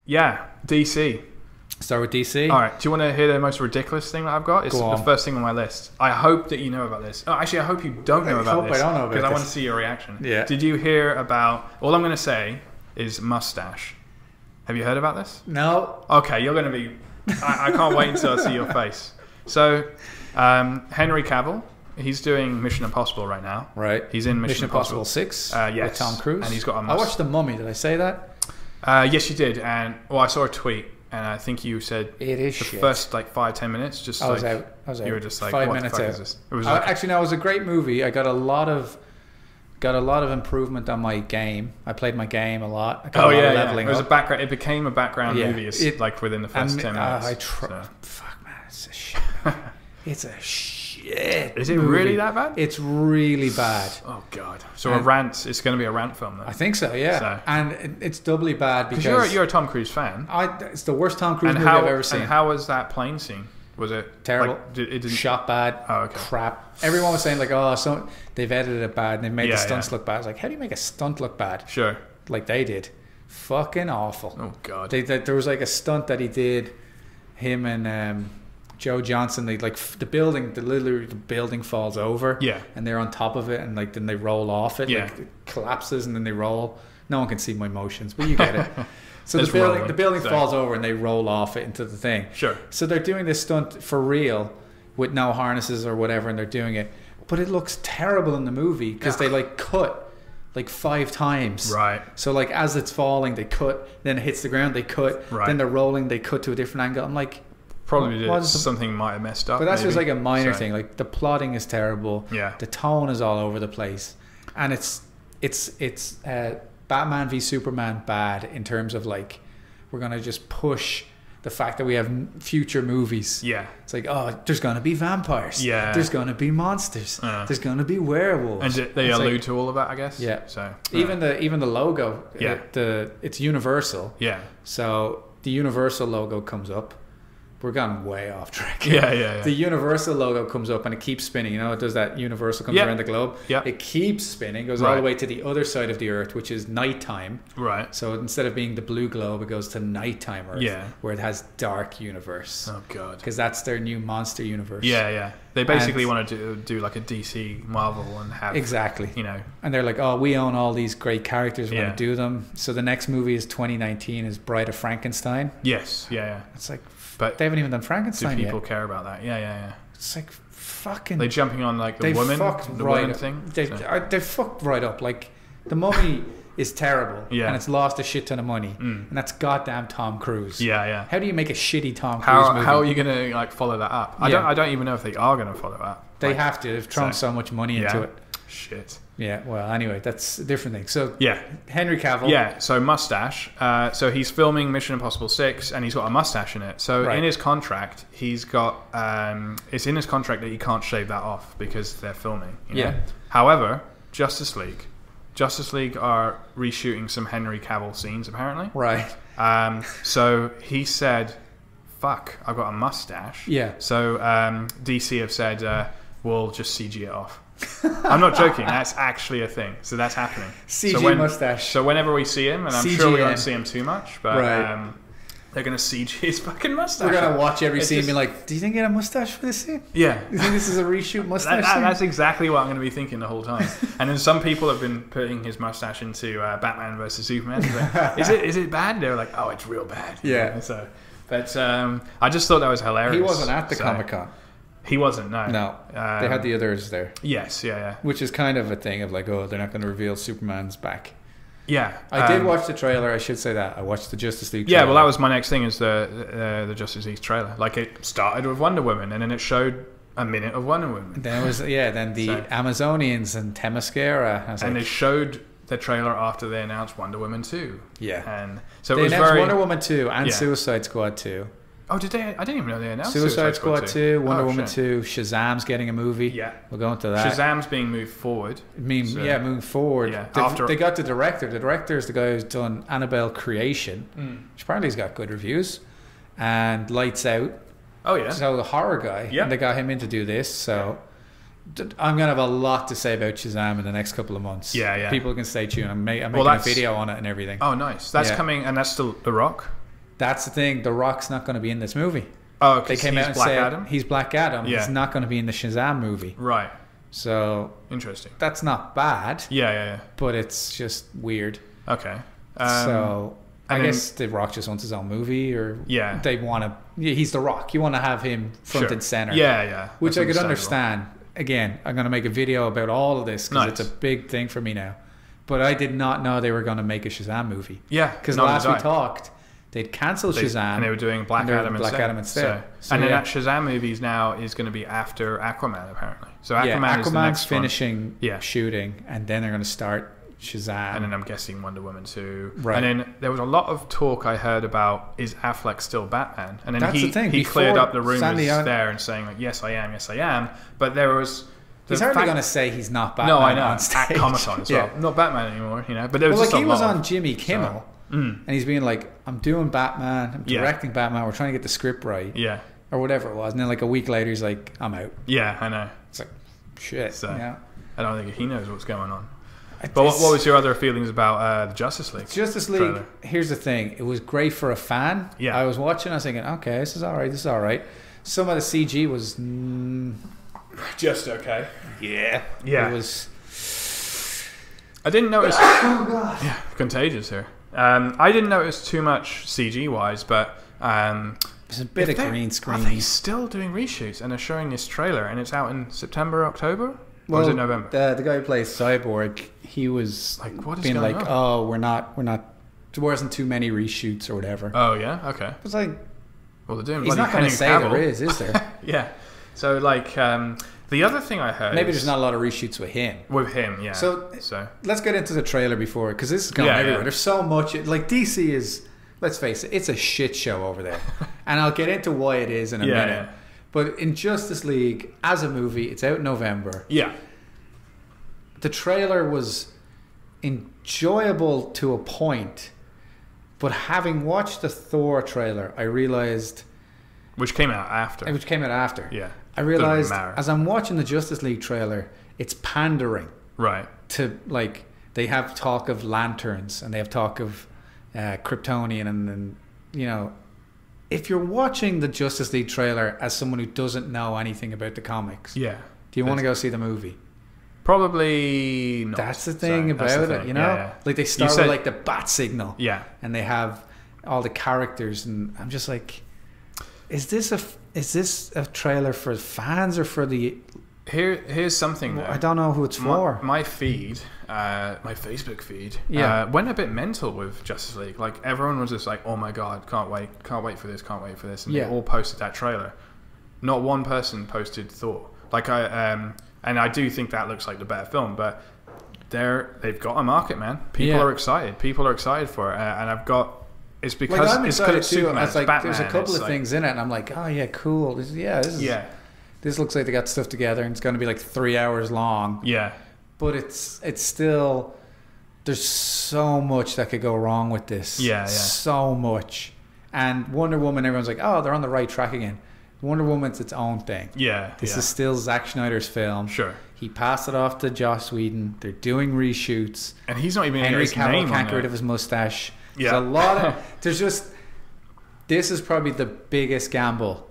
Yeah, DC. Start with DC. All right. Do you want to hear the most ridiculous thing that I've got? It's the first thing on my list. I hope that you know about this. Oh, actually, I hope you don't know about this. I don't know about this. Because I want to see your reaction. Yeah. Did you hear about... All I'm going to say is mustache. Have you heard about this? No. Okay, you're going to be... I can't wait until I see your face. So, Henry Cavill, he's doing Mission Impossible right now. Right. He's in Mission Impossible 6 yes. with Tom Cruise. And he's got a I watched The Mummy. Did I say that? Yes, you did. And I saw a tweet, and I think you said it is the shit. first 5-10 minutes. Just I was out. You were just like 5 what minutes the fuck out. is this? It was actually, no, it was a great movie. I got a lot of improvement on my game. I played my game a lot. I got a lot of leveling It was up. a background. It became a background movie. Within the first 10 minutes. Fuck man, it's a shit. It's a shit. Is it movie. Really that bad? It's really bad. Oh god. So a rant. It's going to be a rant film then. I think so. Yeah. And it's doubly bad because you're a Tom Cruise fan. It's the worst Tom Cruise movie I've ever seen. And how was that plane scene? Was it terrible? It didn't shot bad. Oh, okay. Crap. Everyone was saying so they've edited it bad and they made the stunts look bad. I was like, how do you make a stunt look bad? Sure. Like they did. Fucking awful. Oh god. There was like a stunt that he did. Him and Joe Johnson. The building falls over. Yeah. And they're on top of it, and then they roll off it. Yeah. It collapses, and then they roll. No one can see my motions, but you get it. So the building falls over and they roll off it into the thing. Sure. So they're doing this stunt for real with no harnesses or whatever, and they're doing it. But it looks terrible in the movie because they cut 5 times. Right. So as it's falling, they cut. Then it hits the ground, they cut. Right. Then they're rolling, they cut to a different angle. I'm like, probably something might have messed up. But that's just a minor thing. The plotting is terrible. Yeah. The tone is all over the place, and it's Batman v Superman bad in terms of we're gonna just push the fact that we have future movies. Yeah. It's there's gonna be vampires. Yeah. There's gonna be monsters. There's gonna be werewolves. And they allude to all of that, I guess. Yeah. So even the logo. Yeah. It's Universal. Yeah. So the Universal logo comes up. We're gone way off track. Yeah. The Universal logo comes up and it keeps spinning. It does that. Universal comes around the globe. Yeah. It keeps spinning, goes all the way to the other side of the Earth, which is nighttime. Right. So instead of being the blue globe, it goes to nighttime Earth, where it has dark universe. Oh god. Because that's their new monster universe. Yeah. They basically want to do like a DC Marvel and have exactly. And they're like, oh, we own all these great characters. We're going to do them. So the next movie is 2019 is Bride of Frankenstein. Yes. Yeah. It's but they haven't even done Frankenstein yet. Do people care about that? Yeah. It's fucking... They're jumping on the woman thing? They fucked right up. The Mummy is terrible. Yeah. And it's lost a shit ton of money. And that's goddamn Tom Cruise. Yeah. How do you make a shitty Tom Cruise movie? How are you going to follow that up? I don't even know if they are going to follow that. They have to. They've thrown so much money into it. Shit. Yeah, well, anyway, that's a different thing. So, Henry Cavill. Yeah, so mustache. So he's filming Mission Impossible 6 and he's got a mustache in it. So in his contract, he's got... it's in his contract that he can't shave that off because they're filming. Yeah. However, Justice League are reshooting some Henry Cavill scenes, apparently. Right. So he said, fuck, I've got a mustache. Yeah. So DC have said, we'll just CG it off. I'm not joking. That's actually a thing. So that's happening. CG mustache. So whenever we see him, and I'm sure we won't see him too much, but they're going to CG his fucking mustache. We're going to watch every scene and be like, do you think he had a mustache for this scene? Yeah. You think this is a reshoot mustache scene? That's exactly what I'm going to be thinking the whole time. And then some people have been putting his mustache into Batman versus Superman. Like, is it bad? They're like, oh, it's real bad. Yeah. So, but I just thought that was hilarious. He wasn't at the Comic-Con. He wasn't, no. No. They had the others there. Yes, yeah. Which is kind of a thing of they're not going to reveal Superman's back. Yeah. I did watch the trailer, I should say that. I watched the Justice League trailer. Yeah, well, that was my next thing is the Justice League trailer. It started with Wonder Woman, and then it showed a minute of Wonder Woman. Then it was, then the Amazonians and Themyscira. And they showed the trailer after they announced Wonder Woman 2. Yeah. And so they announced Wonder Woman 2 and Suicide Squad 2. Oh, did they? I didn't even know they announced Suicide Squad 2, Wonder Woman 2, Shazam's getting a movie. Yeah. We'll go into that. Shazam's being moved forward. Moving forward. Yeah. They got the director. The director is the guy who's done Annabelle Creation, which apparently has got good reviews, and Lights Out. Oh, yeah. So the horror guy. Yeah. And they got him in to do this, so... I'm going to have a lot to say about Shazam in the next couple of months. Yeah. People can stay tuned. I'm making a video on it and everything. Oh, nice. That's coming, and that's still The Rock? That's the thing. The Rock's not going to be in this movie. Oh, they because came out he's and Black said Adam? he's Black Adam. Yeah. He's not going to be in the Shazam movie. Right. So Interesting. that's not bad. Yeah. But it's just weird. Okay. So I and then- guess The Rock just wants his own movie, or Yeah. they want to. Yeah, he's The Rock. You want to have him front Sure. and center. Yeah. Which That's I could understandable. understand. Again, I'm going to make a video about all of this because Nice. it's a big thing for me now. But I did not know they were going to make a Shazam movie. Yeah. Because not last did we I. talked, they'd cancelled Shazam. And they were doing Black Adam instead. So, And then yeah. that Shazam movie now is going to be after Aquaman, apparently. So Aquaman Yeah, is the Aquaman's next finishing Yeah. shooting, and then they're going to start Shazam. And then I'm guessing Wonder Woman 2. Right. And then there was a lot of talk I heard about, is Affleck still Batman? And then That's he the thing. he cleared Before up the rumors Sandy there and saying, like, yes, I am. But there was... He's the hardly fact- going to say he's not Batman. No, I know. On stage. At Comic-Con as well. Yeah. Not Batman anymore, you know. But there was Well, just like he a was lot on of- Jimmy Kimmel, and he's being like, "I'm doing Batman. I'm Yeah. directing Batman. We're trying to get the script right, Yeah. or whatever it was." And then like a week later, he's like, "I'm out." Yeah, I know. It's like, shit. So, yeah. I don't think he knows what's going on. But what was your other feelings about the Justice League? Justice League? trailer? Here's the thing. It was great for a fan. Yeah. I was watching. I was thinking, okay, this is all right. This is all right. Some of the CG was, Just okay. yeah. It was. I didn't notice... Oh god. Yeah, contagious here. I didn't notice too much CG wise, but There's a bit of green Are screen. they still doing reshoots and they're showing this trailer and it's out in September, October, or is it November? The guy who plays Cyborg, he was Like, what is being going like, on? "Oh, we're not. There wasn't too many reshoots or whatever." Oh yeah, okay. It was like, Well, they're doing. he's bloody not going to Henry say Cavill. there is there? Yeah. So like the other thing I heard. Maybe is there's not a lot of reshoots with him. with him. Yeah. So- so Let's get into the trailer before, because this is going Yeah, everywhere. yeah. There's so much. Like DC is, let's face it, it's a shit show over there, and I'll get into why it is in a minute. Yeah. But in Justice League as a movie, it's out in November. Yeah. The trailer was enjoyable to a point, but having watched the Thor trailer, I realized, Which came out after. which came out after, Yeah. I realized Doesn't matter. as I'm watching the Justice League trailer, it's pandering Right. to, like, they have talk of lanterns and they have talk of Kryptonian, and you know, if you're watching the Justice League trailer as someone who doesn't know anything about the comics, Yeah. do you want to go see the movie? Probably not. That's the thing So, that's about the it, thing. you know? Yeah, yeah. Like they start said- with like the bat signal, Yeah. and they have all the characters, and I'm just like, is this a trailer for fans or for the? Here's something though. I don't know who it's for. My feed, my Facebook feed, Yeah. went a bit mental with Justice League. Like everyone was just like, "Oh my god, can't wait for this," and Yeah. they all posted that trailer. Not one person posted Thor. Like and I do think that looks like the better film, but they've got a market, man. People Yeah. are excited. People are excited for it, and I've got. It's because Like I'm it's excited it's too. Superman. It's like Batman. there's a couple it's of like- things in it, and I'm like, oh yeah, cool. This is, Yeah, This looks like they got stuff together, and it's going to be like 3 hours long. yeah, But it's still, there's so much that could go wrong with this. Yeah. So much. And Wonder Woman, everyone's like, oh, they're on the right track again. Wonder Woman's its own thing. yeah. This is still Zack Snyder's film. Sure. He passed it off to Joss Whedon. They're doing reshoots. And he's not even Henry his name Cavill on can't get rid it. of his mustache. Yeah. There's a lot of, there's just, this is probably the biggest gamble.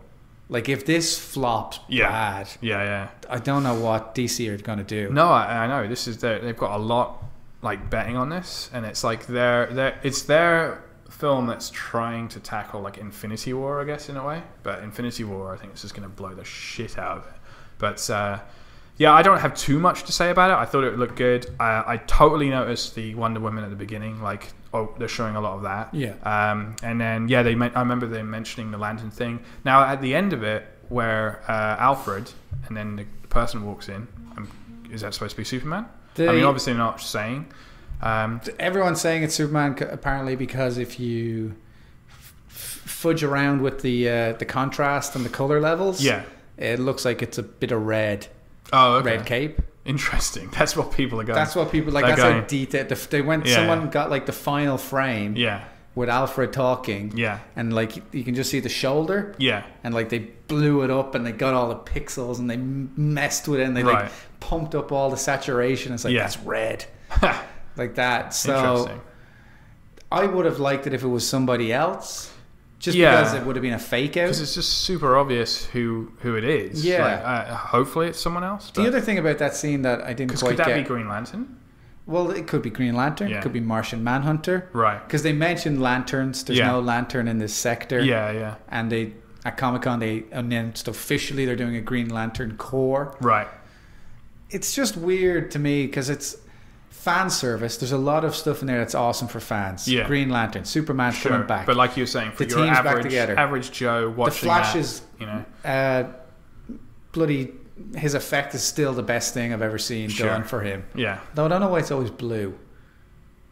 Like if this flops bad, Yeah. I don't know what DC are going to do. No, I know. This is they've got a lot like betting on this, and it's like it's their film that's trying to tackle like Infinity War, I guess, in a way. But Infinity War, I think, is just going to blow the shit out of it. But yeah, I don't have too much to say about it. I thought it looked good. I totally noticed the Wonder Woman at the beginning. Like, oh, they're showing a lot of that. Yeah. And then yeah, I remember them mentioning the lantern thing. Now at the end of it, where Alfred and then the person walks in, is that supposed to be Superman? I mean, obviously not saying. Everyone's saying it's Superman apparently because if you fudge around with the contrast and the color levels, Yeah. it looks like it's a bit of red. Oh, okay. Red cape. Interesting. That's what people are going. That's what people like. They're That's going, how detailed. They went. Yeah, Someone yeah. got like the final frame. Yeah. With Alfred talking. Yeah. And like you can just see the shoulder. Yeah. And like they blew it up and they got all the pixels and they messed with it and they like Right. pumped up all the saturation. It's like Yeah. that's red. Like that. So Interesting. I would have liked it if it was somebody else. just because it would have been a fake out. Because it's just super obvious who it is. Yeah. Like, hopefully it's someone else. The other thing about that scene that I didn't quite could that get... be Green Lantern? Well, it could be Green Lantern. Yeah. It could be Martian Manhunter. Right. Because they mentioned lanterns. There's no lantern in this sector. Yeah. And they at Comic-Con they announced officially they're doing a Green Lantern Corps. Right. It's just weird to me because it's fan service. There's a lot of stuff in there that's awesome for fans. Yeah. Green Lantern, Superman's coming back. But like you were saying, for The your team's back average together. average Joe watching the Flash that, is, you know, bloody, his effect is still the best thing I've ever seen done for him. Yeah. Though I don't know why it's always blue.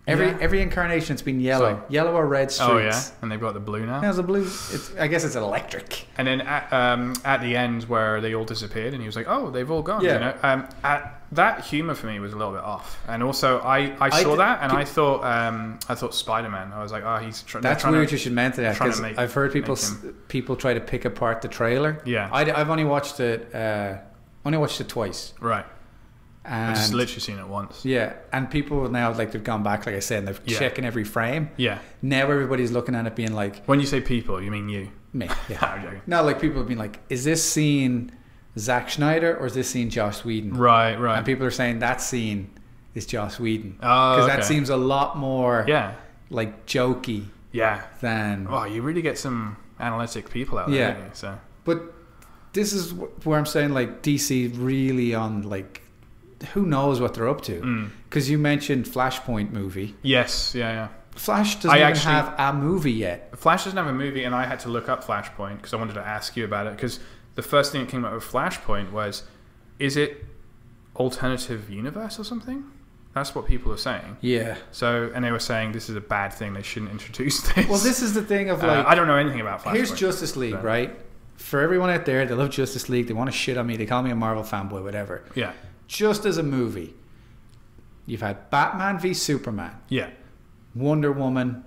Every incarnation it's been yellow, yellow or red streaks. Oh yeah, and they've got the blue now. There's a blue. I guess it's electric. And then at the end where they all disappeared, and he was like, "Oh, they've all gone." Yeah. You know, that humor for me was a little bit off. And also, I saw that, and I thought Spider-Man. I was like, "Oh, he's trying." That's weird. You should mention that trying because to make- I've heard people try to pick apart the trailer. Yeah. I've only watched it. Only watched it twice. Right. And I've just literally seen it once. Yeah, and people now like they've gone back, like I said, and they're checking every frame. Yeah. Now everybody's looking at it, being like, When you say people, you mean you? me. Yeah. I'm joking. No, like people have been like, is this scene Zack Snyder or is this scene Joss Whedon? Right. And people are saying that scene is Joss Whedon Oh, because okay. that seems a lot more Yeah. like jokey Yeah. than. Oh, you really get some analytic people out there, Yeah. don't you? So. But this is where I'm saying like DC really on like who knows what they're up to because you mentioned Flashpoint movie. Yes. Yeah. Flash doesn't even have a movie yet. Flash doesn't have a movie, and I had to look up Flashpoint because I wanted to ask you about it. Because the first thing that came up with Flashpoint was, is it alternative universe or something? That's what people are saying. Yeah. So, and they were saying this is a bad thing. They shouldn't introduce this. Well, this is the thing of like I don't know anything about Flashpoint. here's Justice League, right? For everyone out there, they love Justice League. They want to shit on me. They call me a Marvel fanboy, whatever. Yeah. Just as a movie, you've had Batman v Superman, Yeah. Wonder Woman,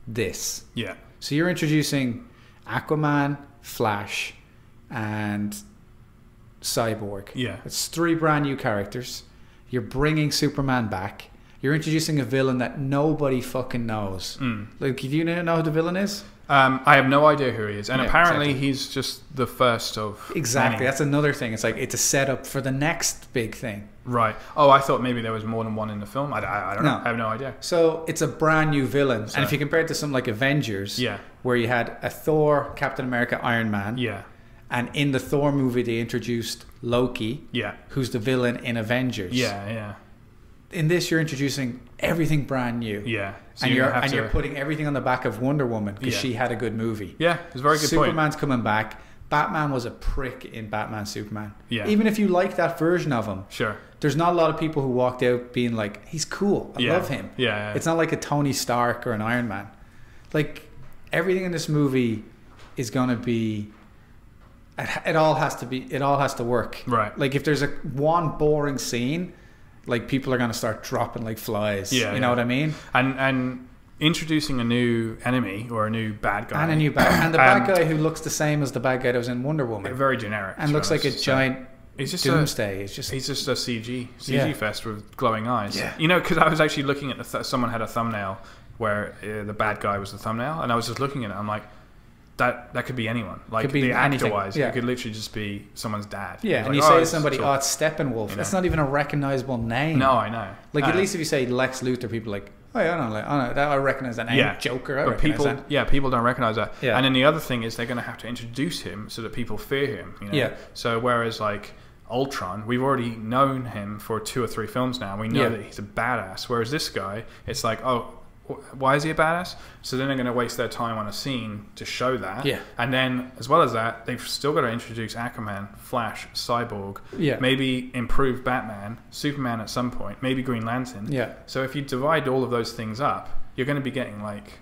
this. Yeah. So you're introducing Aquaman, Flash, and Cyborg. Yeah. It's 3 brand new characters. You're bringing Superman back. You're introducing a villain that nobody fucking knows. Like, do you know who the villain is? I have no idea who he is, and Yeah, apparently exactly. he's just the first of Exactly. many. That's another thing. It's like it's a setup for the next big thing. Right. Oh, I thought maybe there was more than one in the film. I don't know. No. I have no idea. So it's a brand new villain. And if you compare it to something like Avengers, Yeah. where you had a Thor, Captain America, Iron Man, Yeah. and in the Thor movie they introduced Loki, Yeah. who's the villain in Avengers. Yeah. Yeah. In this, you're introducing everything brand new. Yeah. So And have you're putting everything on the back of Wonder Woman because Yeah. she had a good movie. Yeah, it's a very good point. Superman's coming back. Batman was a prick in Batman Superman. Yeah. Even if you like that version of him, Sure. there's not a lot of people who walked out being like, he's cool. I love him. Yeah. It's not like a Tony Stark or an Iron Man. Like, everything in this movie is going to be... It all has to work. Right. Like, if there's one boring scene, like, people are going to start dropping like flies. Yeah, You know what I mean? And introducing a new enemy or a new bad guy. And a new bad... And the bad guy who looks the same as the bad guy that was in Wonder Woman. Very generic. And looks like a giant he's just doomsday. He's just a CG Yeah. fest with glowing eyes. Yeah. You know, because I was actually looking at someone had a thumbnail where the bad guy was the thumbnail, and I was just looking at it. I'm like, that could be anyone. Like, Could be the anything. actor-wise, Yeah. it could literally just be someone's dad. Yeah, It's and like, you say to it's somebody, cool. oh, it's Steppenwolf. You That's know. not even a recognizable name. No, I know. Like, at least if you say Lex Luthor, people are like, oh, yeah, I know, that I recognize that name. Yeah. Joker, I But recognize that. people don't recognize that. Yeah. And then the other thing is they're going to have to introduce him so that people fear him. You know? Yeah. So whereas like Ultron, we've already known him for 2 or 3 films now. We know Yeah. that he's a badass. Whereas this guy, it's like, oh, why is he a badass? So then they're going to waste their time on a scene to show that. Yeah. And then, as well as that, they've still got to introduce Aquaman, Flash, Cyborg. Yeah. Maybe improve Batman, Superman at some point, maybe Green Lantern. Yeah. So if you divide all of those things up, you're going to be getting like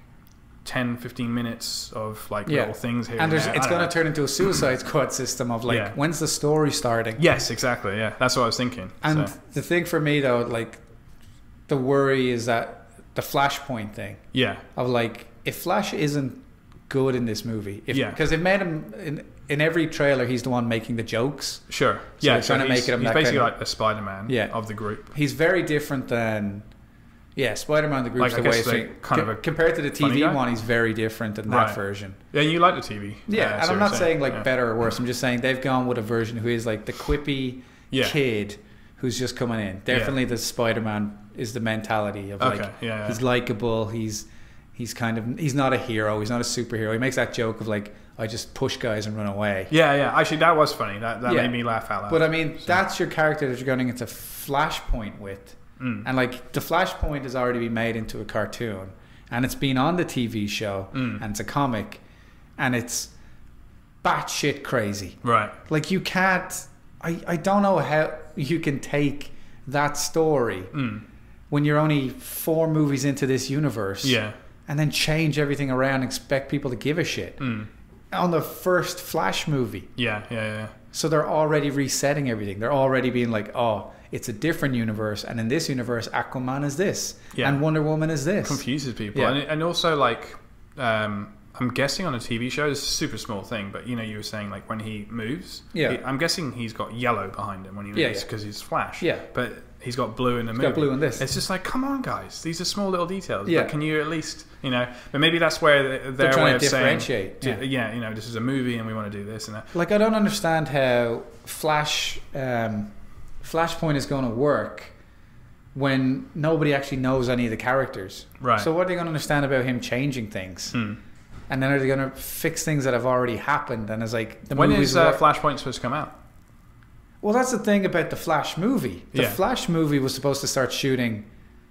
10, 15 minutes of like Yeah. little things here. And there. it's I going don't to turn into a Suicide Squad system of like, Yeah. when's the story starting? Yes, exactly. Yeah, that's what I was thinking. And So, the thing for me, though, like, the worry is that the Flashpoint thing yeah, of like, if Flash isn't good in this movie, Yeah. because they've made him in every trailer, he's the one making the jokes. sure. So Yeah, they're trying to make it him he's that basically kind of- like the Spider-Man Yeah. of the group. He's very different than Yeah, Spider-Man the group's Like, I the way guess it's they kind of a compared to the funny TV guy? one, he's very different in that Right. version. Yeah, you like the TV. Yeah, and so I'm you're not saying like yeah. better or worse. I'm just saying they've gone with a version who is like the quippy Yeah. kid who's just coming in. Definitely the Spider-Man is the mentality of like he's likable, he's not a hero, he's not a superhero. He makes that joke of like, I just push guys and run away. Yeah. Actually, that was funny. That made me laugh out loud. But I mean, that's your character that you're going into Flashpoint with. And like the Flashpoint has already been made into a cartoon, and it's been on the TV show, and it's a comic, and it's batshit crazy. Right. Like you can't. I don't know how you can take that story when you're only 4 movies into this universe. Yeah. And then change everything around and expect people to give a shit. On the first Flash movie. Yeah. So they're already resetting everything. They're already being like, oh, it's a different universe. And in this universe, Aquaman is this. Yeah. And Wonder Woman is this. Confuses people. Yeah. And also, like, I'm guessing on a TV show, it's a super small thing, but, you know, you were saying, like, when he moves, I'm guessing he's got yellow behind him when he moves because he's Flash. Yeah. But he's got blue in the movie. He's got blue in this. It's just like, come on, guys. These are small little details. Yeah. But can you at least, you know, but maybe that's where their trying way to of differentiate. saying, you know, this is a movie and we want to do this and that. Like, I don't understand how Flashpoint is going to work when nobody actually knows any of the characters. Right. So what are they going to understand about him changing things? And then are they going to fix things that have already happened? And it's like when is Flashpoint supposed to come out? Well, that's the thing about the Flash movie. The Flash movie was supposed to start shooting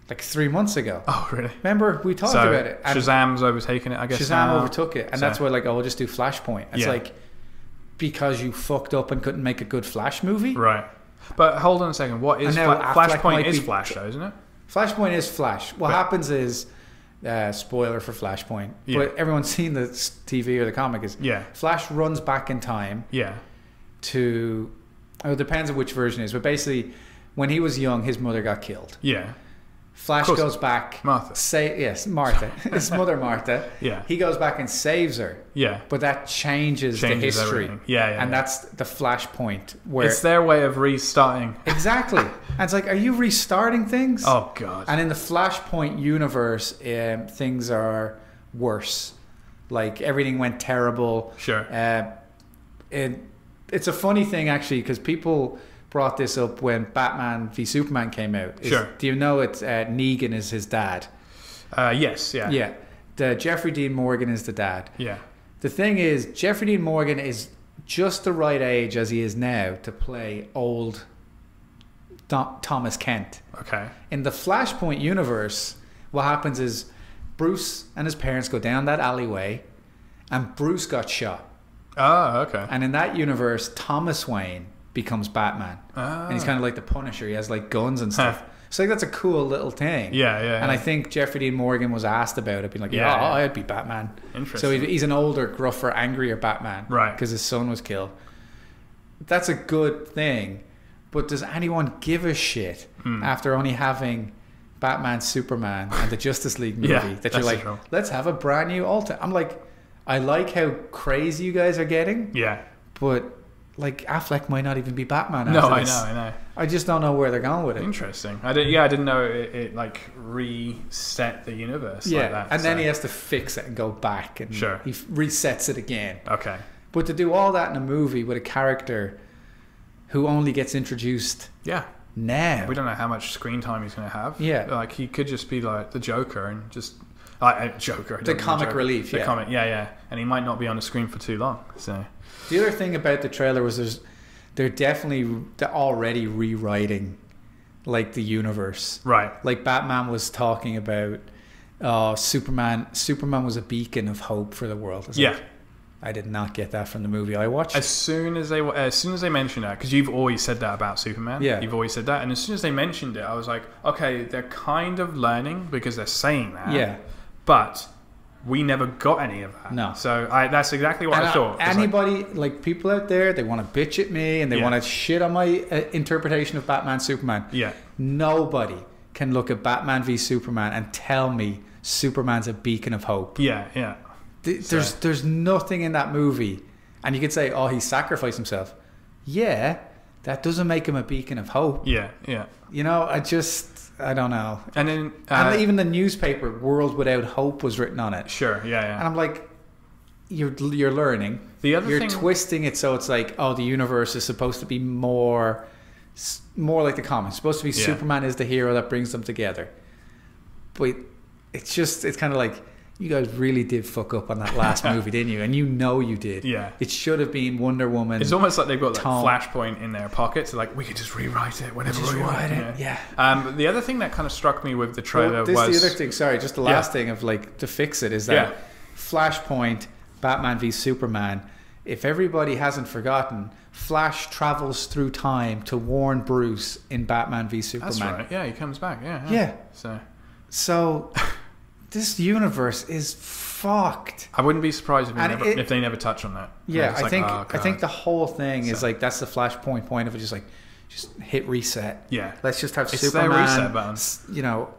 like 3 months ago. Oh, really? Remember we talked about it. And Shazam's overtaken it, I guess. Shazam overtook it, and that's why like, oh, we'll just do Flashpoint. It's like because you fucked up and couldn't make a good Flash movie, right? But hold on a second. What is Flashpoint? Is Flash though, isn't it? Flashpoint is Flash. What happens is. Spoiler for Flashpoint, but everyone's seen the TV or the comic is Flash runs back in time to it depends on which version it is, but basically when he was young his mother got killed. Flash goes back, Martha. Martha. His mother Martha. He goes back and saves her. But that changes the history. And that's the Flashpoint where it's their way of restarting. Exactly. And it's like, are you restarting things? Oh god. And in the Flashpoint universe, things are worse. Like everything went terrible. Sure. It's a funny thing actually because people brought this up when Batman v Superman came out. Do you know it's Negan is his dad? Yes. Yeah. The Jeffrey Dean Morgan is the dad. Yeah. The thing is, Jeffrey Dean Morgan is just the right age as he is now to play old Thomas Kent. Okay. In the Flashpoint universe, what happens is Bruce and his parents go down that alleyway, and Bruce got shot. Oh, okay. And in that universe, Thomas Wayne becomes Batman. And he's kind of like the Punisher. He has like guns and stuff. So I think that's a cool little thing. And I think Jeffrey Dean Morgan was asked about it, being like, I'd be Batman. Interesting. So he's an older, gruffer, angrier Batman. Right. Because his son was killed. That's a good thing. But does anyone give a shit after only having Batman, Superman, and the Justice League movie that you're like, let's have a brand new alter? I'm like, I like how crazy you guys are getting. But like Affleck might not even be Batman. No, I know. I just don't know where they're going with it. Interesting. I didn't know it like reset the universe like that. And then he has to fix it and go back and he resets it again. Okay. But to do all that in a movie with a character who only gets introduced now. We don't know how much screen time he's going to have. Like he could just be like the Joker and just Joker. The comic relief. The comic, and he might not be on the screen for too long. So the other thing about the trailer was they're already rewriting like the universe. Right. Like Batman was talking about Superman was a beacon of hope for the world. Like, I did not get that from the movie I watched. As soon as they mentioned that, because you've always said that about Superman. You've always said that, and as soon as they mentioned it, I was like, okay, they're kind of learning because they're saying that. But we never got any of that. No. So that's exactly what I thought. Anybody, like people out there, they want to bitch at me and they want to shit on my interpretation of Batman, Superman. Nobody can look at Batman v Superman and tell me Superman's a beacon of hope. There's nothing in that movie, and you could say, oh, he sacrificed himself. That doesn't make him a beacon of hope. You know, I just I don't know. And then and even the newspaper World Without Hope was written on it. Sure, yeah. And I'm like, you're learning. You're twisting it so it's like, oh, the universe is supposed to be more like the comics. It's supposed to be Superman is the hero that brings them together. But it's kind of like, you guys really did fuck up on that last movie, didn't you? And you did. Yeah. It should have been Wonder Woman. It's almost like they've got Flashpoint in their pockets. So like, we could just rewrite it whenever we want. Yeah. The other thing that kind of struck me with the trailer was... the other thing, sorry, just the last thing of like, to fix it is that Flashpoint, Batman v Superman, if everybody hasn't forgotten, Flash travels through time to warn Bruce in Batman v Superman. That's right. Yeah, he comes back. Yeah. So this universe is fucked. I wouldn't be surprised if they never touch on that. Yeah, I think the whole thing is like, that's the Flashpoint point of it. Just hit reset. Yeah, let's just have it's Superman. Their reset button. You know,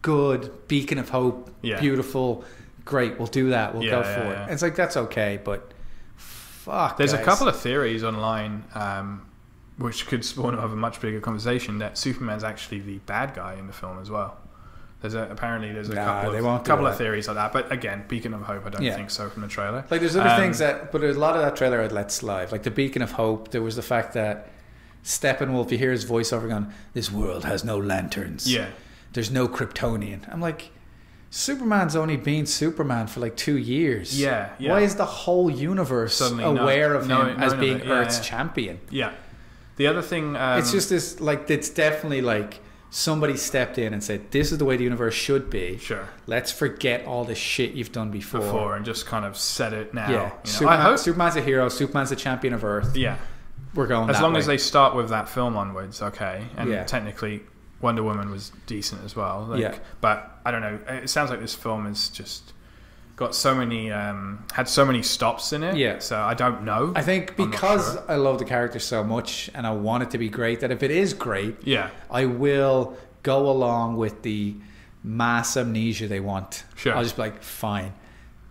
good beacon of hope. Yeah. Beautiful. Great. We'll do that. We'll go for it. And it's like, that's okay, but fuck. There's a couple of theories online, which could spawn of a much bigger conversation, that Superman's actually the bad guy in the film as well. Apparently there's a couple of theories like that, but again, beacon of hope, I don't think so from the trailer. Like, there's other things but there's a lot of that trailer I'd let slide. Like the beacon of hope, there was the fact that Steppenwolf, you hear his voiceover going, "This world has no lanterns. Yeah, there's no Kryptonian." I'm like, Superman's only been Superman for like 2 years. Yeah. Why is the whole universe suddenly aware of him as being Earth's champion? Yeah. The other thing, it's just this, like, it's definitely like somebody stepped in and said, "This is the way the universe should be. Sure. Let's forget all the shit you've done before and just kind of set it now." Yeah. You know? Superman's a hero. Superman's the champion of Earth. Yeah. We're going as long as they start with that film onwards, okay. And technically, Wonder Woman was decent as well. But I don't know. It sounds like this film has just got so many had so many stops in it. Yeah. So I don't know. I think because I love the character so much and I want it to be great, that if it is great, I will go along with the mass amnesia they want. Sure. I'll just be like, fine.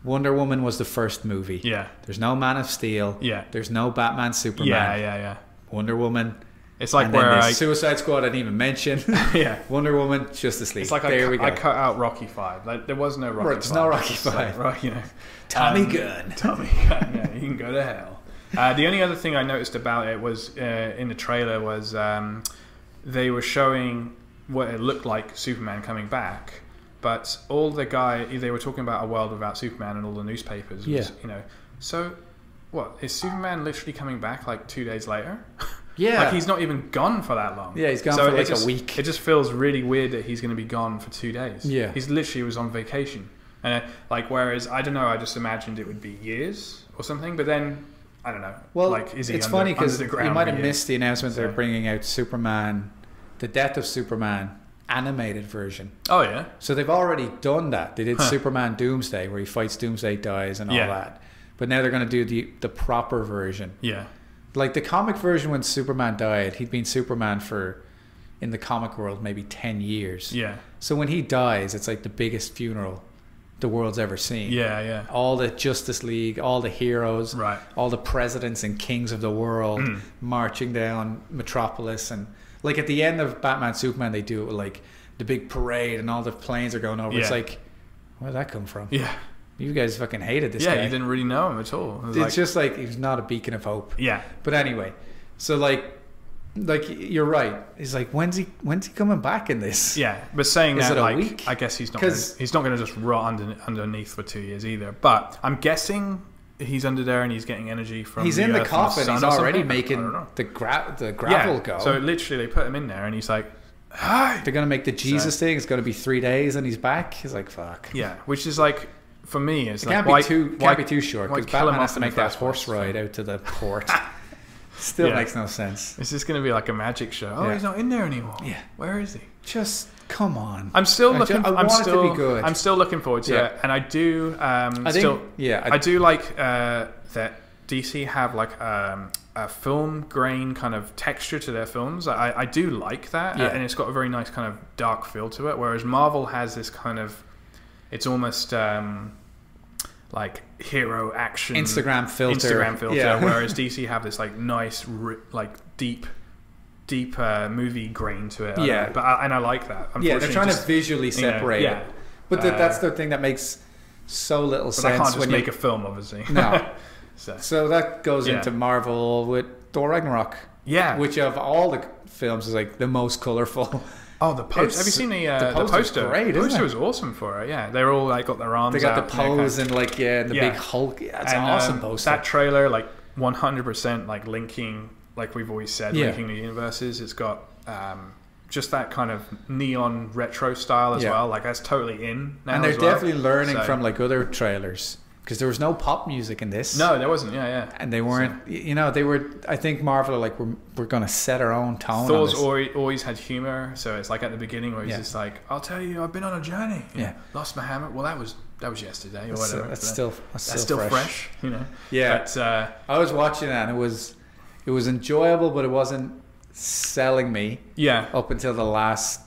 Wonder Woman was the first movie. Yeah. There's no Man of Steel. Yeah. There's no Batman Superman. Yeah. Wonder Woman. It's like where Suicide Squad I didn't even mention. Yeah. Wonder Woman, Justice League. It's like we go. I cut out Rocky 5. Like, there was no Rocky 5. There's no Rocky 5. Like, Tommy Gunn. Yeah, you can go to hell. The only other thing I noticed about it was in the trailer was they were showing what it looked like Superman coming back, but all the they were talking about a world without Superman, and all the newspapers was, so what, is Superman literally coming back like 2 days later? Yeah, like, he's not even gone for that long. Yeah, he's gone for like a week. It just feels really weird that he's going to be gone for 2 days. Yeah, he's literally was on vacation, and whereas I don't know, I just imagined it would be years or something, but then I don't know. Well, like, is he? It's funny because you might have missed the announcement they're bringing out Superman, the Death of Superman animated version. Oh yeah. So they've already done that. They did Superman Doomsday, where he fights Doomsday, dies, and all that. But now they're going to do the proper version. Yeah. Like the comic version, when Superman died, he'd been Superman for, in the comic world, maybe 10 years. Yeah. So when he dies, it's like the biggest funeral the world's ever seen. Yeah, yeah. All the Justice League, all the heroes, all the presidents and kings of the world marching down Metropolis. And like at the end of Batman Superman, they do like the big parade and all the planes are going over. Yeah. It's like, where'd that come from? Yeah. You guys fucking hated this guy. Yeah, you didn't really know him at all. It's just like, he's not a beacon of hope. Yeah. But anyway, so like you're right. He's like, when's he coming back in this? Yeah, but saying that, like, week? I guess he's not going to just rot underneath for 2 years either. But I'm guessing he's under there and he's getting energy from. He's in the coffin. He's already making the gravel go. So literally, they put him in there, and he's like, "Hi." They're gonna make the Jesus thing. It's gonna be 3 days, and he's back. He's like, "Fuck." Yeah, which is like, for me, it's can't be too short, because Batman has to make that horse ride out to the port. Still makes no sense. It's just going to be like a magic show. Oh, he's not in there anymore. Yeah, where is he? Just come on. I'm still looking. I want it to be good. I'm still looking forward to it, and I do. I do like that DC have like a film grain kind of texture to their films. I do like that, and it's got a very nice kind of dark feel to it. Whereas Marvel has this kind of, it's almost like hero action Instagram filter, whereas DC have this like nice like deep deep movie grain to it. Yeah. But I like that. Yeah, they're trying to visually separate it. But that's the thing that makes so little sense. They can't just make a film, obviously. No. So that goes into Marvel with Thor Ragnarok. Yeah. Which of all the films is like the most colourful. Oh, the poster! Have you seen the poster? Great, the poster was awesome for it. Yeah, they're all like got their arms. They got out, the pose and like the big Hulk. Yeah, it's an awesome poster. That trailer, like 100%, like linking, like we've always said, linking the universes. It's got just that kind of neon retro style as well. Like that's totally in now. And they're definitely learning from like other trailers. Because there was no pop music in this. No, there wasn't. Yeah. And they weren't. You know, they were. I think Marvel are like, we're going to set our own tone. Thor's always had humor, so it's like at the beginning where he's just like, "I'll tell you, I've been on a journey. Lost my hammer. Well, that was yesterday or whatever. That's still fresh. You know. Yeah. But, I was watching that, and it was enjoyable, but it wasn't selling me. Yeah. Up until the last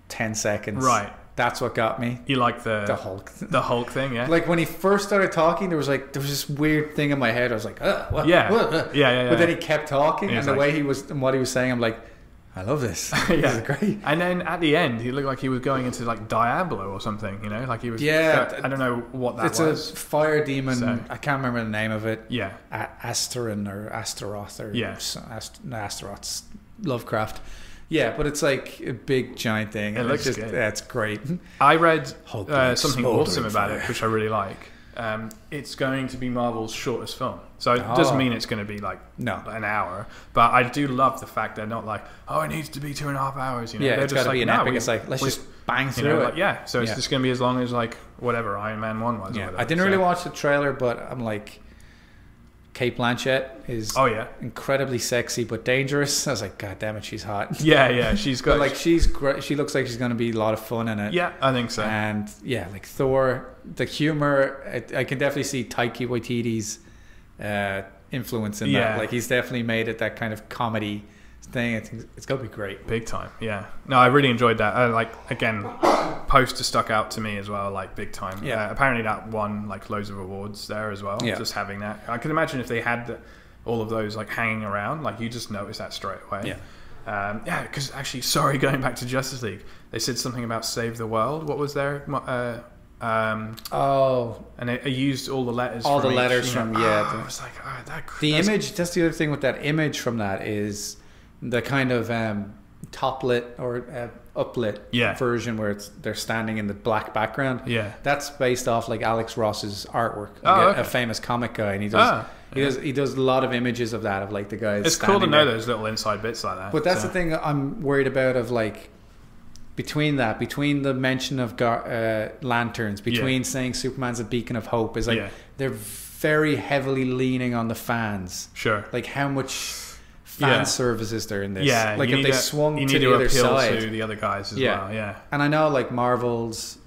10 seconds. Right. That's what got me. You like the Hulk thing, yeah? Like when he first started talking, there was this weird thing in my head. I was like, what? Yeah. What? Yeah. But then he kept talking, and the way he was and what he was saying, I'm like, I love this. This is great. And then at the end, he looked like he was going into like Diablo or something, you know? Like he was. Yeah. I don't know what that was. It's a fire demon. So, I can't remember the name of it. Yeah. Asterin or Astaroth or Astaroth's Lovecraft. Yeah, but it's like a big giant thing. It looks good. Yeah, it's great. I read something awesome about it, which I really like. It's going to be Marvel's shortest film. So it doesn't mean it's going to be like an hour. But I do love the fact they're not like, it needs to be 2.5 hours. You know? Yeah, it's got to be an epic. It's like, let's just bang through it. Like, so it's just going to be as long as like whatever Iron Man 1 was. Yeah, I didn't really watch the trailer, but I'm like, Kate Blanchett is incredibly sexy but dangerous. I was like, God damn it, she's hot. Yeah, she's got. But like, she's great. She looks like she's going to be a lot of fun in it. Yeah, I think so. And like Thor, the humor, I can definitely see Taika Waititi's influence in that. Like, he's definitely made it that kind of comedy thing. I think it's going to be great. Big time. Yeah. No, I really enjoyed that. Like, again, poster stuck out to me as well, like big time. Yeah. Apparently that won like loads of awards there as well. Yeah. Just having that. I can imagine if they had all of those like hanging around, like you just notice that straight away. Yeah. Because actually, sorry, going back to Justice League, they said something about Save the World. What was there? And it used all the letters. All the letters from I was like, the image. That's the other thing with that image from that is the kind of top-lit or uplit version where they're standing in the black background. Yeah, that's based off like Alex Ross's artwork, a famous comic guy, and he does a lot of images of that, of like the guys. It's cool to know those little inside bits like that. But that's the thing I'm worried about, of like between the mention of lanterns, between saying Superman's a beacon of hope, is like they're very heavily leaning on the fans. Sure, like how much fan service is there in this? Yeah, like if they swung to the other side, to the other guys as well. Yeah, and I know like Marvel's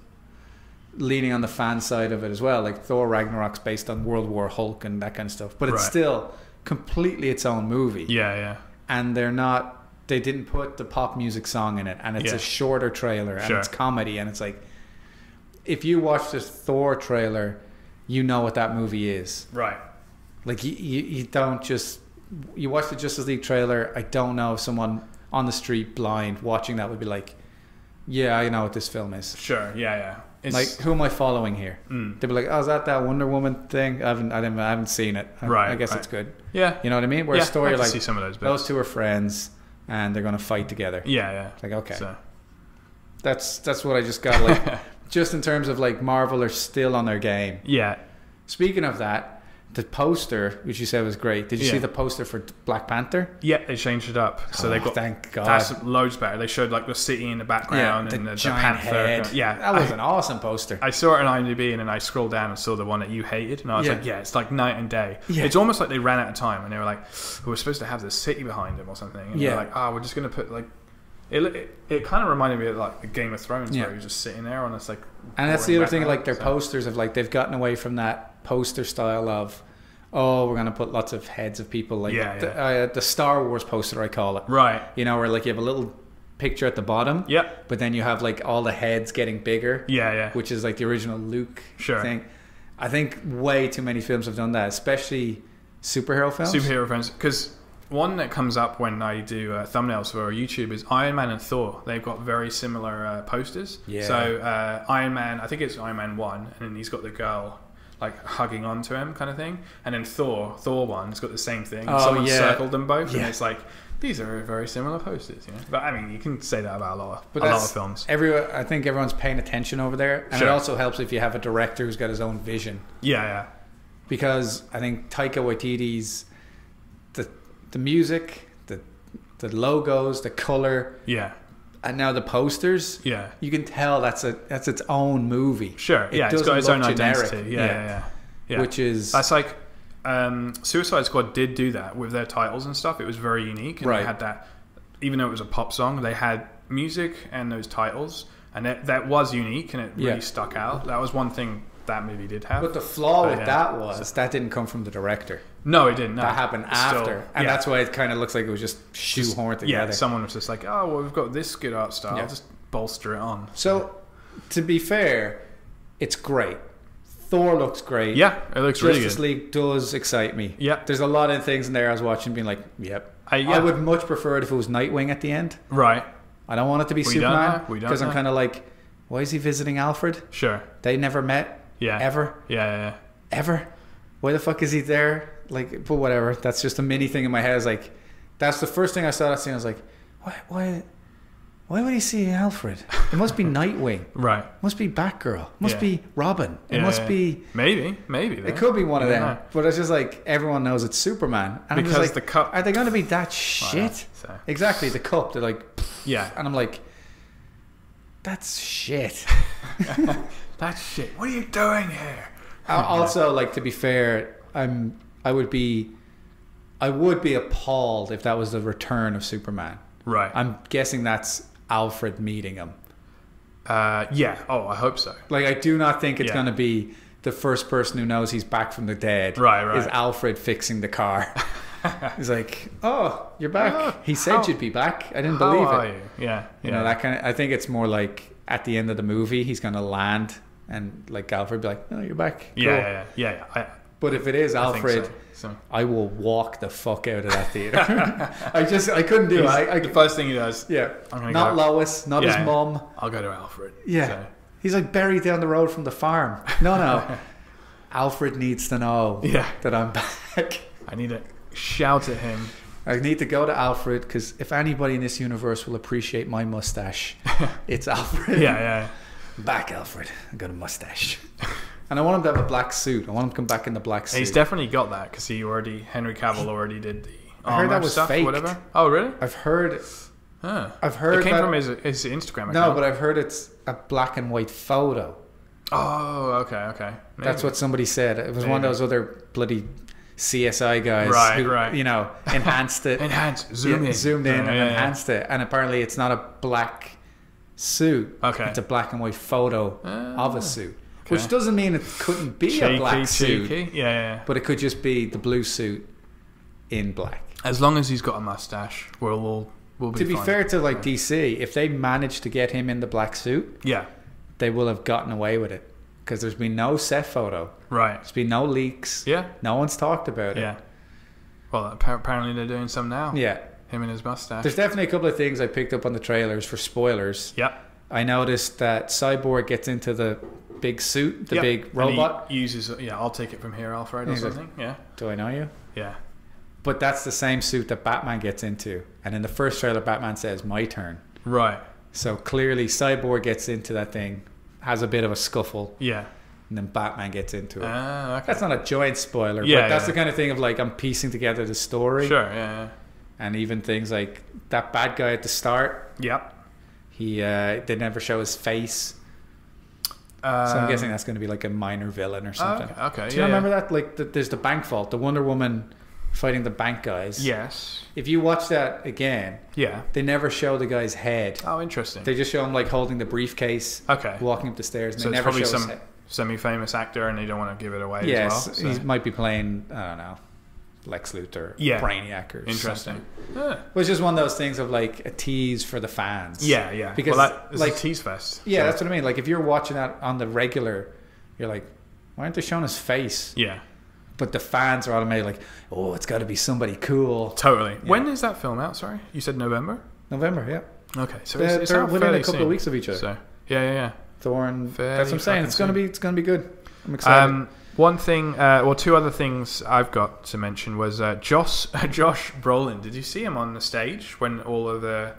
leaning on the fan side of it as well. Like Thor Ragnarok's based on World War Hulk and that kind of stuff, but it's still completely its own movie. Yeah. And they didn't put the pop music song in it, and it's a shorter trailer, and it's comedy, and it's like, if you watch this Thor trailer, you know what that movie is. Right. Like you don't just. You watch the Justice League trailer, I don't know if someone on the street blind watching that would be like, yeah, I know what this film is. Sure, yeah. It's like, who am I following here? They'd be like, is that Wonder Woman thing? I haven't seen it. I guess it's good. Yeah. You know what I mean? Where a story like, see some of those two are friends and they're going to fight together. Yeah. Like, okay. So. That's what I just got. Like, just in terms of like Marvel are still on their game. Yeah. Speaking of that, the poster, which you said was great. Did you see the poster for Black Panther? Yeah, they changed it up. So they've got, thank God, that's loads better. They showed like the city in the background and the giant Panther. Head. Yeah, that was an awesome poster. I saw it on IMDb and then I scrolled down and saw the one that you hated, and I was like, it's like night and day. Yeah. It's almost like they ran out of time and they were like, we're supposed to have the city behind them or something. And they're like, we're just going to put like. It kind of reminded me of like the Game of Thrones where you're just sitting there on this like. And that's the other thing, like their posters of like they've gotten away from that poster style of. Oh, we're going to put lots of heads of people, like the Star Wars poster, I call it. Right. You know, where like you have a little picture at the bottom. Yep. But then you have like all the heads getting bigger. Yeah. Which is like the original Luke thing. I think way too many films have done that, especially superhero films. Because one that comes up when I do thumbnails for YouTube is Iron Man and Thor. They've got very similar posters. Yeah. So Iron Man, I think it's Iron Man 1, and he's got the girl like hugging onto him kind of thing. And then Thor 1 has got the same thing. Oh, Someone yeah. circled them both, Yeah. and it's like, these are very similar posters, you know. But I mean, you can say that about a lot of films. I think everyone's paying attention over there, and Sure. it also helps if you have a director who's got his own vision. Yeah. Because I think Taika Waititi's the music, the logos, the color, Yeah. and now the posters. Yeah. You can tell that's its own movie. Sure. It It's got its doesn't own look generic. identity. Yeah. Which is That's like Suicide Squad did do that with their titles and stuff. It was very unique, and Right. they had that. Even though it was a pop song, they had music and those titles, and that was unique, and it really stuck out. That was one thing that movie did have. But the flaw with yeah. that was that didn't come from the director. No, it didn't. No. That happened It's still- after, and that's why it kind of looks like it was just shoehorned together. Yeah, someone was just like, oh, well, we've got this good art style. Yeah. Just bolster it on. So, to be fair, it's great. Thor looks great. Yeah, it looks really Justice good. League does excite me. Yeah. There's a lot of things in there I was watching being like, yep. Yeah. I would much prefer it if it was Nightwing at the end. Right. I don't want it to be We don't Superman. know. We don't Because I'm know. kind of like, why is he visiting Alfred? Sure. They never met. Yeah. Ever. Yeah. Ever. Why the fuck is he there? Like, but whatever. That's just a mini thing in my head. It's like, that's the first thing I saw that scene. I was like, why would he see Alfred? It must be Nightwing. Right. It must be Batgirl. It must Yeah. be Robin. It Yeah, must yeah. be... Maybe. It could be one of I them. don't know. But it's just like, everyone knows it's Superman. And I'm Because just like, the cup. are they going to be that shit? So. Exactly, the cup. They're like... Yeah. And I'm like, that's shit. That's shit. What are you doing here? Also, like, to be fair, I would be appalled if that was the return of Superman. Right. I'm guessing that's Alfred meeting him. Yeah. Oh, I hope so. Like, I do not think it's Yeah. going to be the first person who knows he's back from the dead. Right. Is Alfred fixing the car. He's like, oh, you're back. Oh, He said how- you'd be back. I didn't How believe are it. you? Yeah. You know, that kind of, I think it's more like at the end of the movie, he's going to land and like Alfred be like, oh, you're back. Cool. Yeah. But if it is I think Alfred, so. I will walk the fuck out of that theater. I couldn't do it. The first thing he does. Yeah. I'm gonna Not go- Lois, not his mum. I'll go to Alfred. Yeah. So. He's like buried down the road from the farm. No. Alfred needs to know that I'm back. I need to shout at him. I need to go to Alfred because if anybody in this universe will appreciate my mustache, it's Alfred. Yeah. Back, Alfred. I got a mustache. And I want him to have a black suit. I want him to come back in the black suit. He's definitely got that because Henry Cavill already did the I heard that was stuff, faked. whatever. Oh, really? I've heard It came from his Instagram account. No, but I've heard it's a black and white photo. Oh, okay. Maybe. That's what somebody said. It was one of those other bloody CSI guys Right. you know, enhanced it. Zoomed in and enhanced it. And apparently it's not a black suit. Okay. It's a black and white photo of a suit. Okay. Which doesn't mean it couldn't be a black suit. Yeah. But it could just be the blue suit in black. As long as he's got a mustache, we'll be To be fine. fair to like DC, if they managed to get him in the black suit, Yeah. they will have gotten away with it. Because there's been no set photo. Right. There's been no leaks. Yeah. No one's talked about it. Yeah. Well, apparently they're doing some now. Yeah. Him and his mustache. There's definitely a couple of things I picked up on the trailers for spoilers. Yep. I noticed that Cyborg gets into the big suit, the Yep. big And robot. he uses, I'll take it from here, Alfred, or He's like- something. Yeah. Do I know you? Yeah. But that's the same suit that Batman gets into. And in the first trailer, Batman says, my turn. Right. So clearly Cyborg gets into that thing, has a bit of a scuffle, Yeah. and then Batman gets into it. Okay. That's not a giant spoiler, Yeah, but that's yeah. the kind of thing of like, I'm piecing together the story. Sure, yeah. And even things like that bad guy at the start, Yep. they never show his face. So I'm guessing that's going to be like a minor villain or something. Okay. Do you remember that? Like, there's the bank vault, the Wonder Woman fighting the bank guys. Yes. If you watch that again, Yeah. they never show the guy's head. Oh, interesting. They just show him like holding the briefcase, Okay. walking up the stairs, and So they it's never probably show his some head. semi-famous actor, and they don't want to give it away Yes, as well. he might be playing, I don't know, Lex Luthor, Yeah. Brainiac or Interesting. something. Yeah. Which is one of those things of like a tease for the fans. Yeah. Because well, that is like a tease fest. Yeah, so- that's what I mean. Like if you're watching that on the regular, you're like, why aren't they showing his face? Yeah. but the fans are automatically like, oh, it's got to be somebody cool. Totally. Yeah. When is that film out? Sorry, you said November. November, yeah. Okay, so They're it's out within fairly a couple soon. of weeks of each other. So yeah. Thor and Fairly that's what I'm saying. It's fucking gonna be good. I'm excited. One thing, two other things I've got to mention was Josh Brolin. Did you see him on the stage when all the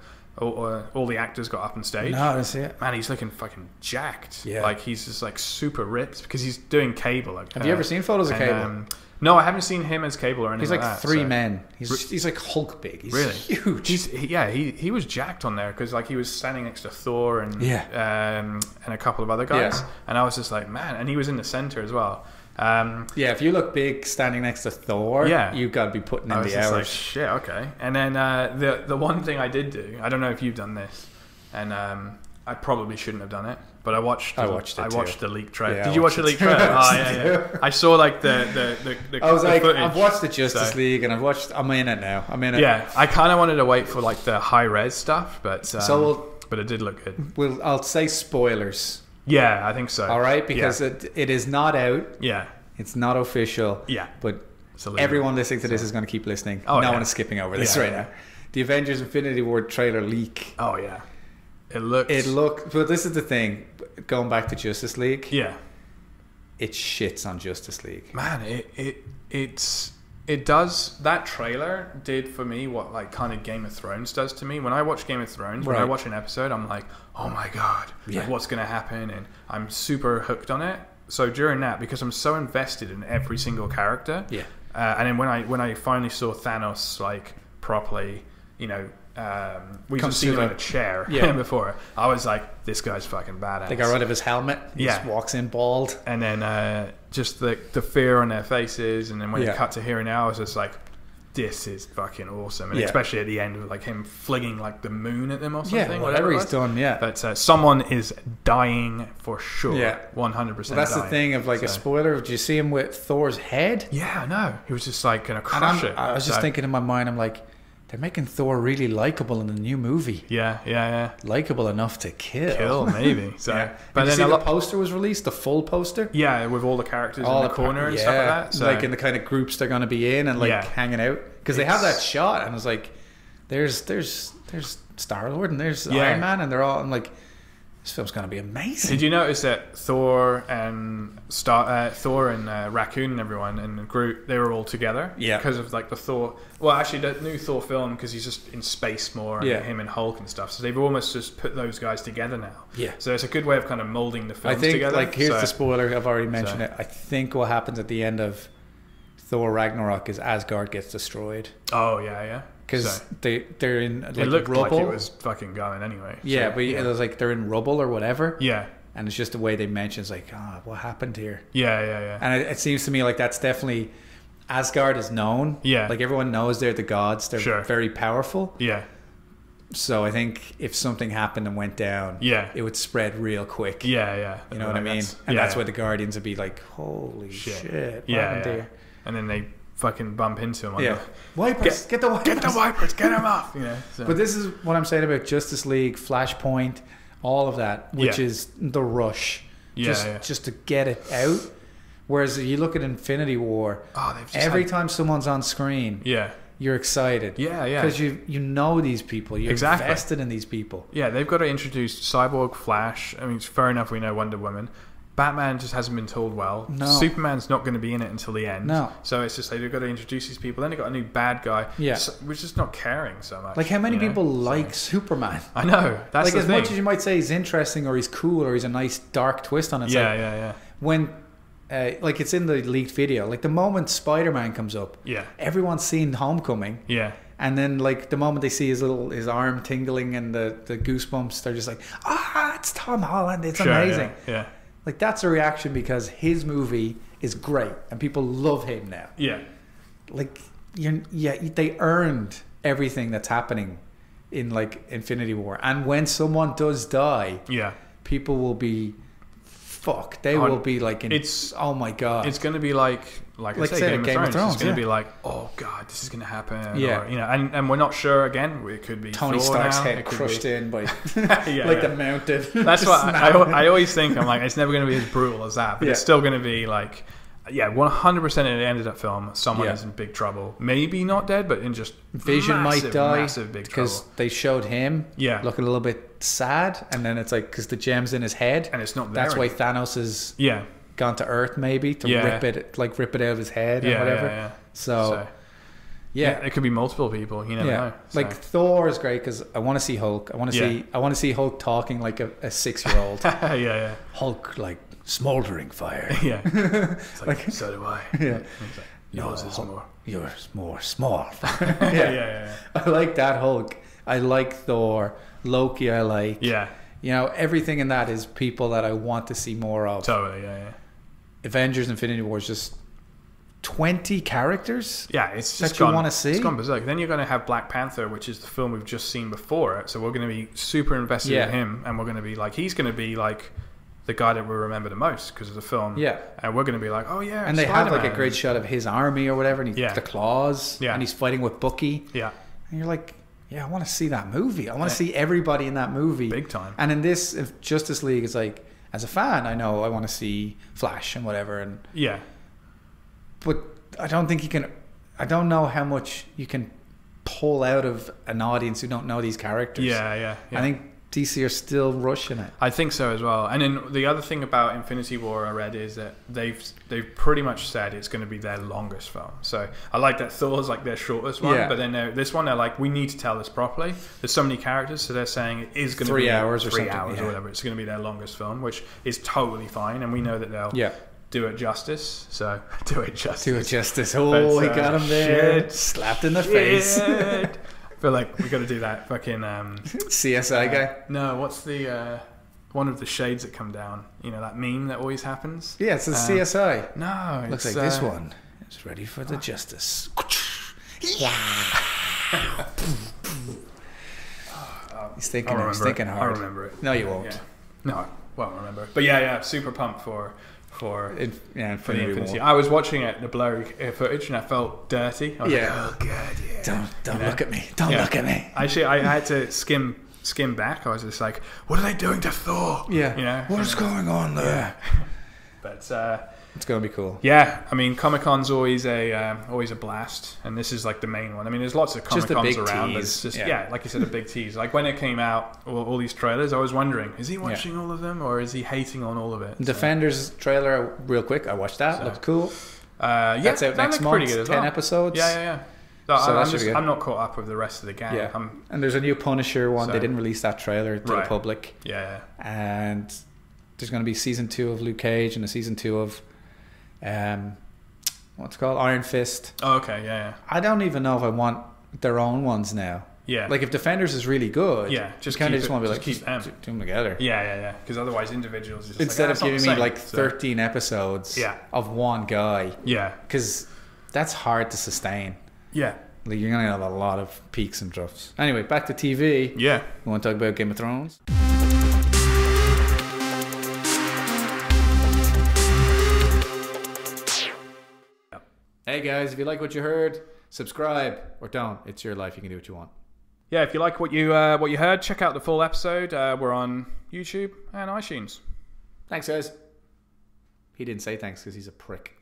actors got up on stage? No, I didn't see it. Man, he's looking fucking jacked. Yeah. Like he's just like super ripped because he's doing Cable. Like, Have you ever seen photos of Cable? No, I haven't seen him as Cable or anything. He's like that, three men. He's like Hulk big. He's really huge. He was jacked on there because like he was standing next to Thor and and a couple of other guys, and I was just like, man, and he was in the center as well. If you look big standing next to Thor, you've got to be putting in the hours. Like, shit, okay. And then the one thing I did do, I don't know if you've done this, and I probably shouldn't have done it, but I watched the leak trailer. Yeah, did you watch the leak trailer? Yeah. I saw like the I was like, footage, I've watched the Justice League, and I'm in it now. I'm in it. Yeah, I kind of wanted to wait for like the high res stuff, but but it did look good. I'll say spoilers. Yeah, I think so. All right, because it is not out. Yeah, it's not official. Yeah, but everyone listening to this is going to keep listening. No one is skipping over this right now. The Avengers Infinity War trailer leak. Oh yeah, it looked. But this is the thing. Going back to Justice League. Yeah, it shits on Justice League. Man, it does. That trailer did for me what like kind of Game of Thrones does to me. When I watch Game of Thrones, when I watch an episode, I'm like, oh my god, like, what's going to happen? And I'm super hooked on it. So during that, because I'm so invested in every single character, and then when I finally saw Thanos like properly, you know, we just seen him in a chair before. I was like, this guy's fucking badass. They got rid of his helmet. He just walks in bald. And then just the fear on their faces. And then when it cut to here and now, I was just like, this is fucking awesome. And especially at the end with like him flinging like the moon at them or something. Yeah, whatever he's done, But someone is dying for sure. Yeah. 100% well, that's dying. The thing of like a spoiler. Did you see him with Thor's head? Yeah, I know. He was just like going to crush it. I was just thinking in my mind, I'm like, they're making Thor really likable in the new movie. Yeah. Likable enough to kill. Maybe. So, but then the poster was released, the full poster. Yeah, with all the characters in the corner and stuff like that. So. Like in the kind of groups they're going to be in and like hanging out because they have that shot and it's like, there's Star-Lord and there's Iron Man and they're all. I'm like, this film's going to be amazing. Did you notice that Thor and Raccoon and everyone and Groot, they were all together? Yeah. Because of like the Thor. Well, actually, the new Thor film because he's just in space more and him and Hulk and stuff. So they've almost just put those guys together now. Yeah. So it's a good way of kind of molding the films together. Like here's the spoiler. I've already mentioned it. I think what happens at the end of Thor Ragnarok is Asgard gets destroyed. Oh yeah. Because they're in like it looked rubble. Like it was fucking going anyway. Yeah, but it was like they're in rubble or whatever. Yeah. And it's just the way they mention it's like, what happened here? Yeah. And it seems to me like that's definitely Asgard is known. Yeah. Like everyone knows they're the gods. They're very powerful. Yeah. So I think if something happened and went down, it would spread real quick. Yeah. You know what I mean? And that's why the Guardians would be like, holy shit. What happened here? And then they fucking bump into him. Wipers, get the wipers. Get the wipers, get them off. So. But this is what I'm saying about Justice League, Flashpoint, all of that, which is the rush. Just to get it out. Whereas if you look at Infinity War, every time someone's on screen, you're excited. Yeah. Because you know these people. You're invested in these people. Yeah, they've got to introduce Cyborg, Flash. I mean, it's fair enough we know Wonder Woman. Batman just hasn't been told well. No. Superman's not going to be in it until the end. No. So it's just like they've got to introduce these people. Then they've got a new bad guy. Yeah. So we're just not caring so much. Like how many people like Superman? I know. That's like the as thing. much as you might say he's interesting or he's cool or he's a nice dark twist on it. Yeah. When like it's in the leaked video. Like the moment Spider-Man comes up, everyone's seen Homecoming. Yeah. And then like the moment they see his arm tingling and the goosebumps, they're just like, it's Tom Holland. It's amazing. Yeah. Like that's a reaction because his movie is great and people love him now. Yeah. Like they earned everything that's happening in like Infinity War. And when someone does die, people will be fuck. They will be like oh my god. It's going to be like I say, Game of Thrones. It's going to be like, oh god, this is going to happen. Yeah. Or, and we're not sure again. It could be Tony Thor Stark's now. head crushed in by the mountain. That's what I always think. I'm like, it's never going to be as brutal as that, but it's still going to be like Yeah, 100% in the end of that film, someone Yeah. is in big trouble. Maybe not dead, but in just Vision massive, might die massive big trouble. because they showed him looking a little bit sad, and then it's like because the gem's in his head, And it's not there That's why anymore. Thanos is Yeah. gone to Earth, maybe to rip it out of his head Yeah, or whatever. yeah. So Yeah, it could be multiple people. You never know. So. Like Thor is great because I want to see Hulk. I want to see Hulk talking like a 6-year-old. yeah. Hulk like smoldering fire. Yeah. It's like, so do I. Yeah. It's like, yours is more. Yours more small. Yeah. I like that Hulk. I like Thor. Loki I like. Yeah. You know, everything in that is people that I want to see more of. Totally, yeah. Avengers Infinity War is just 20 characters. Yeah, it's just that you want to see. It's gone berserk. Then you're going to have Black Panther, which is the film we've just seen before it. So we're going to be super invested in him, and we're going to be like, he's going to be like the guy that we remember the most because of the film. Yeah, and we're going to be like, oh yeah, and they Spider-Man. have like a great shot of his army or whatever, and the claws. Yeah, and he's fighting with Bucky. Yeah, and you're like, yeah, I want to see that movie. I want to see everybody in that movie, big time. And in this, if Justice League is like, as a fan, I know I want to see Flash and whatever, and but I don't think you can. I don't know how much you can pull out of an audience who don't know these characters. Yeah. I think DC are still rushing it. I think so as well. And then the other thing about Infinity War I read is that they've pretty much said it's going to be their longest film. So I like that Thor's like their shortest one, but then this one they're like, we need to tell this properly. There's so many characters, so they're saying it is going to be 3 hours or 3 something, hours or whatever. It's going to be their longest film, which is totally fine, and we know that they'll do it justice. So do it justice. Do it justice. Oh, he got him there. Shit. Slapped in the face. I feel like we got to do that fucking CSI guy. No, what's the one of the shades that come down? You know that meme that always happens. Yeah, it's a CSI. No, looks like this one. It's ready for the justice. Yeah. He's thinking hard. I remember it. No, you won't. Yeah. No, I won't remember it. But yeah, super pumped for the Infinity. I was watching it, the blurry footage, and I felt dirty. I was like, oh god, yeah. Don't look at me. Don't look at me. Actually, I had to skim back. I was just like, what are they doing to Thor? Yeah. You know, what's going on there? But it's gonna be cool. Yeah, I mean, Comic-Con's always a blast, and this is like the main one. I mean, there's lots of Comic-Cons around, but it's just like you said, a big tease. Like when it came out, all these trailers, I was wondering, is he watching all of them, or is he hating on all of it? Defenders trailer, real quick, I watched that. Looked cool. That's out next month. Pretty good as 10 episodes. Yeah. So I'm not caught up with the rest of the gang. Yeah. And there's a new Punisher one. They didn't release that trailer to the public. Yeah. And there's going to be season 2 of Luke Cage and a season 2 of what's it called, Iron Fist. Oh, okay, yeah. I don't even know if I want their own ones now. Yeah. Like if Defenders is really good, just kind of just want to be like, keep them. Do them together. Yeah. Because otherwise, individuals just instead of giving me like 13 so. episodes of one guy. Yeah. Because that's hard to sustain. Yeah. Like you're gonna have a lot of peaks and troughs. Anyway, back to TV. Yeah. We want to talk about Game of Thrones. Hey guys, if you like what you heard, subscribe or don't. It's your life. You can do what you want. Yeah, if you like what you heard, check out the full episode. We're on YouTube and iTunes. Thanks, guys. He didn't say thanks because he's a prick.